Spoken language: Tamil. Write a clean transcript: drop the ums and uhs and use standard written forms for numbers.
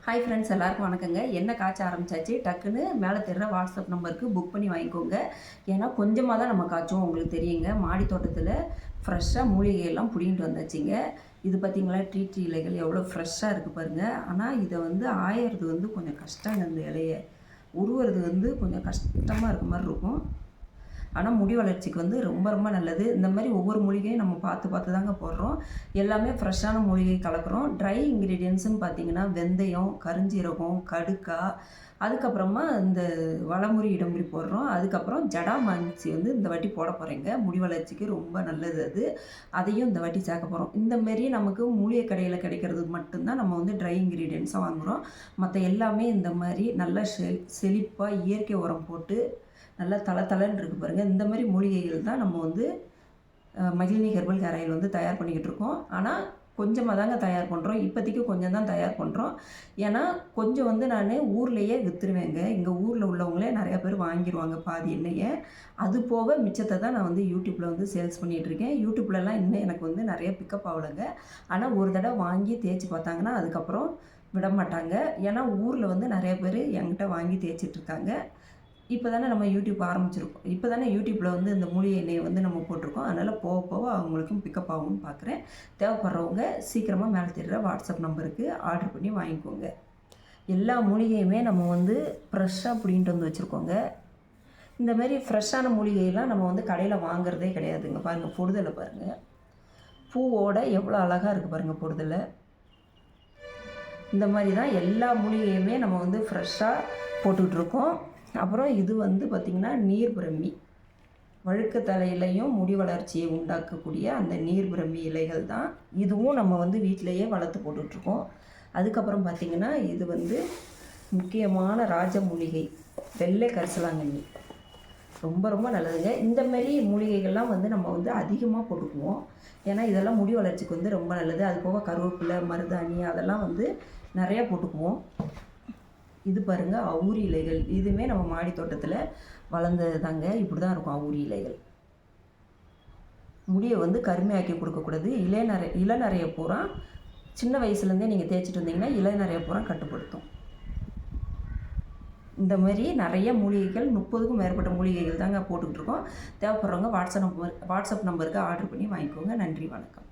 ஹாய் ஃப்ரெண்ட்ஸ், எல்லாருக்கும் வணக்கங்க. எண்ணெய் காய்ச்ச ஆரம்பிச்சாச்சு. டக்குன்னு மேலே தெரிகிற வாட்ஸ்அப் நம்பருக்கு புக் பண்ணி வாங்கிக்கோங்க. ஏன்னா கொஞ்சமாக தான் நம்ம காய்ச்சோம், உங்களுக்கு தெரியுங்க. மாடி தோட்டத்தில் ஃப்ரெஷ்ஷாக மூலிகையெல்லாம் பிடிங்கிட்டு வந்தாச்சுங்க. இது பார்த்திங்களா, ட்ரீ இலைகள் எவ்வளோ ஃப்ரெஷ்ஷாக இருக்குது பாருங்கள். ஆனால் இதை ஆயறது கொஞ்சம் கஷ்டங்க. இந்த இலையை உருவுறது கொஞ்சம் கஷ்டமாக இருக்க மாதிரி இருக்கும். ஆனால் முடி வளர்ச்சிக்கு ரொம்ப ரொம்ப நல்லது. இந்த மாதிரி ஒவ்வொரு மூலிகையும் நம்ம பார்த்து பார்த்து தாங்க போடுறோம். எல்லாமே ஃப்ரெஷ்ஷான மூலிகை கலக்கிறோம். ட்ரை இன்க்ரீடியன்ட்ஸ்னு பார்த்திங்கன்னா வெந்தயம், கருஞ்சீரகம், கடுக்காய், அதுக்கப்புறமா இந்த வளமுறி இடமுறி போடுறோம். அதுக்கப்புறம் ஜடாமான்சி இந்த வாட்டி போட போகிறேங்க. முடி வளர்ச்சிக்கு ரொம்ப நல்லது அது. அதையும் இந்த வாட்டி சேர்க்க போகிறோம். இந்தமாரி நமக்கு மூலிகை கடையில் கிடைக்கிறது மட்டும்தான் நம்ம ட்ரை இன்க்ரீடியன்ட்ஸாக வாங்குகிறோம். மற்ற எல்லாமே இந்த மாதிரி நல்லா செழிப்பாக இயற்கை உரம் போட்டு நல்லா தளன்னு இருக்குது பாருங்கள். இந்த மாதிரி மூலிகைகள் தான் நம்ம மகிழினி ஹெர்பல் ஹேர் ஆயில் தயார் பண்ணிக்கிட்டு இருக்கோம். ஆனால் கொஞ்சமாக தாங்க தயார் பண்ணுறோம். இப்போதைக்கு கொஞ்சம் தான் தயார் பண்ணுறோம். ஏன்னா கொஞ்சம் நான் ஊர்லேயே விற்றுருவேங்க. இங்கே ஊரில் உள்ளவங்களே நிறையா பேர் வாங்கிடுவாங்க பாதி எண்ணெயை. அது போக மிச்சத்தை தான் நான் யூடியூப்பில் சேல்ஸ் பண்ணிகிட்ருக்கேன். யூடியூப்லலாம் இன்னும் எனக்கு நிறைய பிக்கப் ஆகலைங்க. ஆனால் ஒரு தடவை வாங்கி தேய்ச்சி பார்த்தாங்கன்னா அதுக்கப்புறம் விட மாட்டாங்க. ஏன்னா ஊரில் நிறைய பேர் என்கிட்ட வாங்கி தேய்ச்சிட்ருக்காங்க. இப்போ தானே நம்ம யூடியூப் ஆரம்பிச்சிருக்கோம். இப்போ தானே யூடியூப்பில் இந்த மூலிகை எண்ணெயை நம்ம போட்டிருக்கோம். அதனால் போக போக அவங்களுக்கும் பிக்கப் ஆகும்னு பார்க்குறேன். தேவைப்படுறவங்க சீக்கிரமாக மேலே தெரிகிற வாட்ஸ்அப் நம்பருக்கு ஆர்டர் பண்ணி வாங்கிக்கோங்க. எல்லா மூலிகையுமே நம்ம ஃப்ரெஷ்ஷாக பிடிங்கிட்டு வச்சுருக்கோங்க. இந்தமாரி ஃப்ரெஷ்ஷான மூலிகையெல்லாம் நம்ம கடையில் வாங்குறதே கிடையாதுங்க. பாருங்கள், பொடுதலை பாருங்கள். பூவோட எவ்வளோ அழகாக இருக்குது பாருங்கள் பொடுதலை. இந்த மாதிரி தான் எல்லா மூலிகையுமே நம்ம ஃப்ரெஷ்ஷாக போட்டுட்ருக்கோம். அப்புறம் இது பார்த்திங்கன்னா நீர் பிரம்மி. வழுக்க தலையிலையும் முடி வளர்ச்சியை உண்டாக்கக்கூடிய அந்த நீர் பிரம்மி இலைகள் தான். இதுவும் நம்ம வீட்டிலையே வளர்த்து போட்டுட்ருக்கோம். அதுக்கப்புறம் பார்த்திங்கன்னா இது முக்கியமான ராஜ மூலிகை வெள்ளை கரிசலாங்கண்ணி. ரொம்ப ரொம்ப நல்லதுங்க. இந்தமாரி மூலிகைகள்லாம் நம்ம அதிகமாக போட்டுக்குவோம். ஏன்னா இதெல்லாம் முடி வளர்ச்சிக்கு ரொம்ப நல்லது. அது போக கருவேப்பிலை, மருதாணி அதெல்லாம் நிறையா போட்டுக்குவோம். இது பாருங்கள், அவுரி இலைகள். இதுவுமே நம்ம மாடி தோட்டத்தில் வளர்ந்தது தாங்க. இப்படி தான் இருக்கும் அவுரி இலைகள். முடியை கருமையாக்கி கொடுக்கக்கூடாது. இளநரையை பூரா சின்ன வயசுலேருந்தே நீங்கள் தேய்ச்சிட்டு வந்தீங்கன்னா இளநரையை பூரா கட்டுப்படுத்தும். இந்த மாதிரி நிறைய மூலிகைகள் 30க்கும் மேற்பட்ட மூலிகைகள் தாங்க போட்டுக்கிட்டு இருக்கோம். தேவைப்படுறவங்க வாட்ஸ்அப் நம்பருக்கு ஆர்டர் பண்ணி வாங்கிக்கோங்க. நன்றி, வணக்கம்.